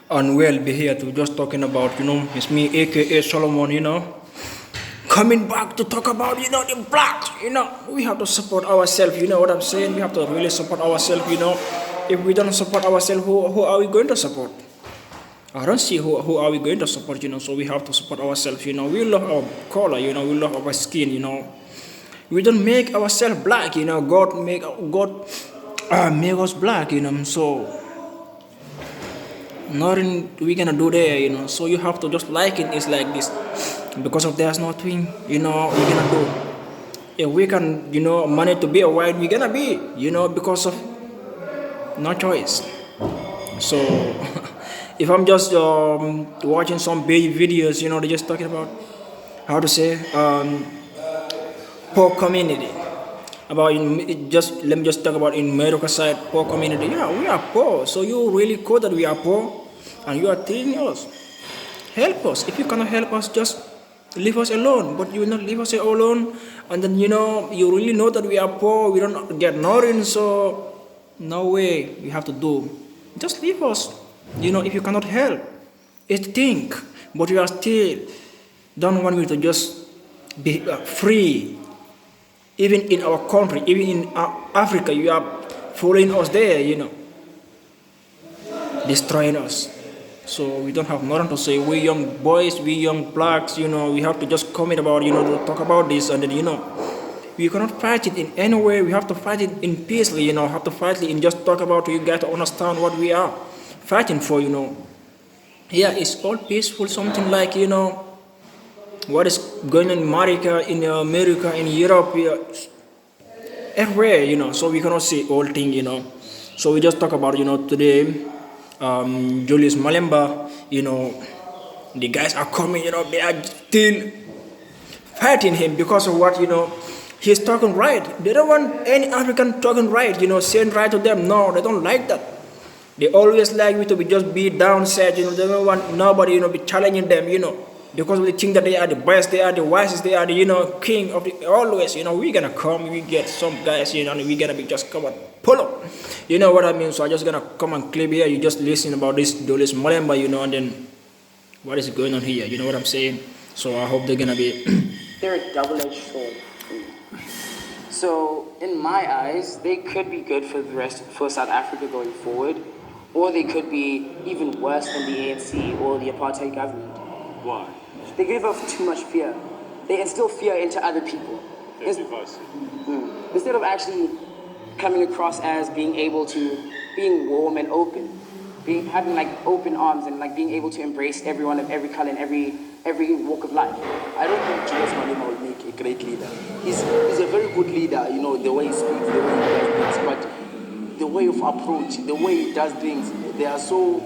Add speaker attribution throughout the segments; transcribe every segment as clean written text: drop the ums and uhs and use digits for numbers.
Speaker 1: unwell behavior to just talking about, it's me, aka Solomon, coming back to talk about, the blacks, we have to support ourselves, you know what I'm saying? We have to really support ourselves, If we don't support ourselves, who are we going to support? I don't see who are we going to support, so we have to support ourselves, We love our color, we love our skin, We don't make ourselves black, God make us black, so nothing we gonna do there, So you have to just like it. It's like this, because of there's nothing, we gonna do. If we can, manage to be a white, we gonna be, because of no choice. So if I'm just watching some baby videos, they're just talking about how to say poor community. About let me just talk about in America side poor community. Yeah, we are poor. So you really cool that we are poor, and you are telling us, help us. If you cannot help us, just leave us alone. But you will not leave us alone, and then you really know that we are poor. We don't get nothing. So no way. We have to do. Just leave us. If you cannot help, it's think. But you are still don't want me to just be free. Even in our country, even in Africa, you are following us there, destroying us. So we don't have nothing to say. We young boys, we young blacks, we have to just comment about, to talk about this, and then, we cannot fight it in any way. We have to fight it in peacefully, have to fight it in just talk about, you guys to understand what we are fighting for, Yeah, it's all peaceful, something like, what is going on in America, in Europe, everywhere, so we cannot see all thing, So we just talk about, today, Julius Malema, the guys are coming, they are still fighting him because of what, he's talking right. They don't want any African talking right, saying right to them. No, they don't like that. They always like you to be downside, they don't want nobody, be challenging them, because we think that they are the best, they are the wisest, they are the, king of the, always, we're gonna come, we get some guys, and we're gonna be just come and pull up. You know what I mean? So I'm just gonna come and clip here, you just listen about this Julius Malemba, and then what is going on here, you know what I'm saying? So I hope they're gonna be...
Speaker 2: They're a double-edged sword. So, in my eyes, they could be good for South Africa going forward, or they could be even worse than the ANC or the apartheid government.
Speaker 3: Why?
Speaker 2: They give off too much fear. They instill fear into other people. Instead of actually coming across as being warm and open, having like open arms and like being able to embrace everyone of every color and every walk of life.
Speaker 4: I don't think Julius Malema will make a great leader. He's a very good leader, the way he speaks, the way he does things, but the way of approach, the way he does things, they are so...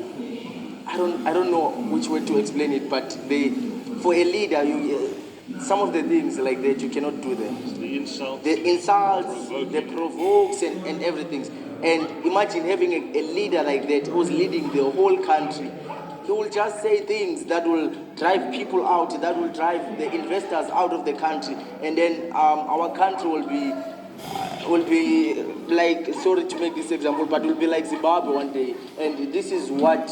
Speaker 4: I don't know which way to explain it, but for a leader, some of the things like that you cannot do them.
Speaker 3: The insults,
Speaker 4: the provokes, and everything. And imagine having a leader like that who's leading the whole country. He will just say things that will drive people out, that will drive the investors out of the country, and then our country will be like, sorry to make this example, but will be like Zimbabwe one day. And this is what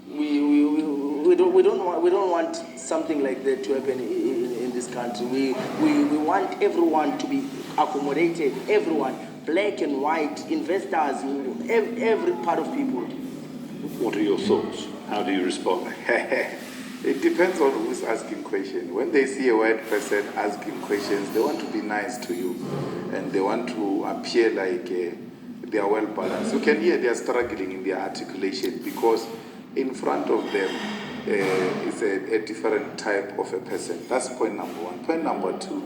Speaker 4: we don't want something like that to happen in this country. We want everyone to be accommodated, everyone, black and white, investors, every part of people.
Speaker 3: What are your thoughts? How do you respond?
Speaker 5: It depends on who's asking questions. When they see a white person asking questions, they want to be nice to you, and they want to appear like they are well balanced. You can hear they are struggling in their articulation because in front of them is a different type of a person. That's point number one. Point number two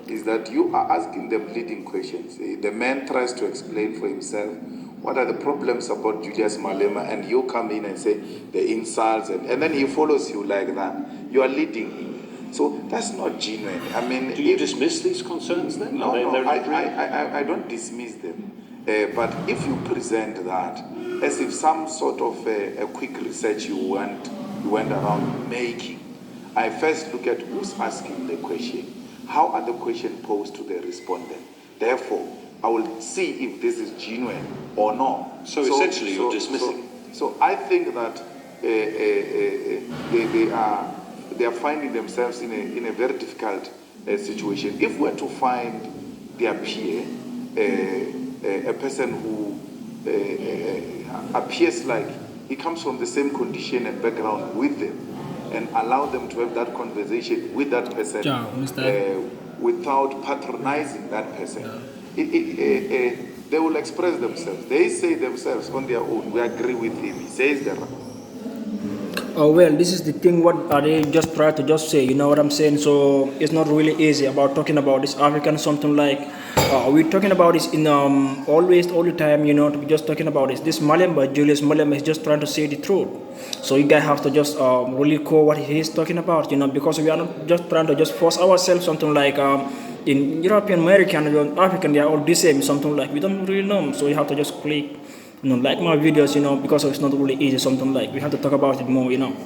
Speaker 5: is that you are asking them leading questions. The man tries to explain for himself what are the problems about Julius Malema, and you come in and say the insults, and then he follows you like that. You are leading him. So that's not genuine. I mean,
Speaker 3: do you dismiss these concerns then?
Speaker 5: No, I don't dismiss them. But if you present that as if some sort of a quick research you went around making, I first look at who's asking the question. How are the questions posed to the respondent? Therefore, I will see if this is genuine or not.
Speaker 3: So essentially you're dismissing.
Speaker 5: So I think that they are finding themselves in a very difficult situation. If we're to find their peer, a person who appears like he comes from the same condition and background with them, and allow them to have that conversation with that person without patronizing that person, they will express themselves. They say themselves on their own, we agree with him, he says the right.
Speaker 1: Oh well, this is the thing. What are they just trying to just say? You know what I'm saying? So it's not really easy about talking about this African something like we're talking about this in always all the time. You know, to be just talking about this. This Malemba, Julius Malema, is just trying to say the truth. So you guys have to just really call what he is talking about. You know, because we are not just trying to just force ourselves something like in European, American, African, they are all the same. Something like we don't really know. So you have to just click. You know, like my videos, you know, because it's not really easy, something like we have to talk about it more, you know.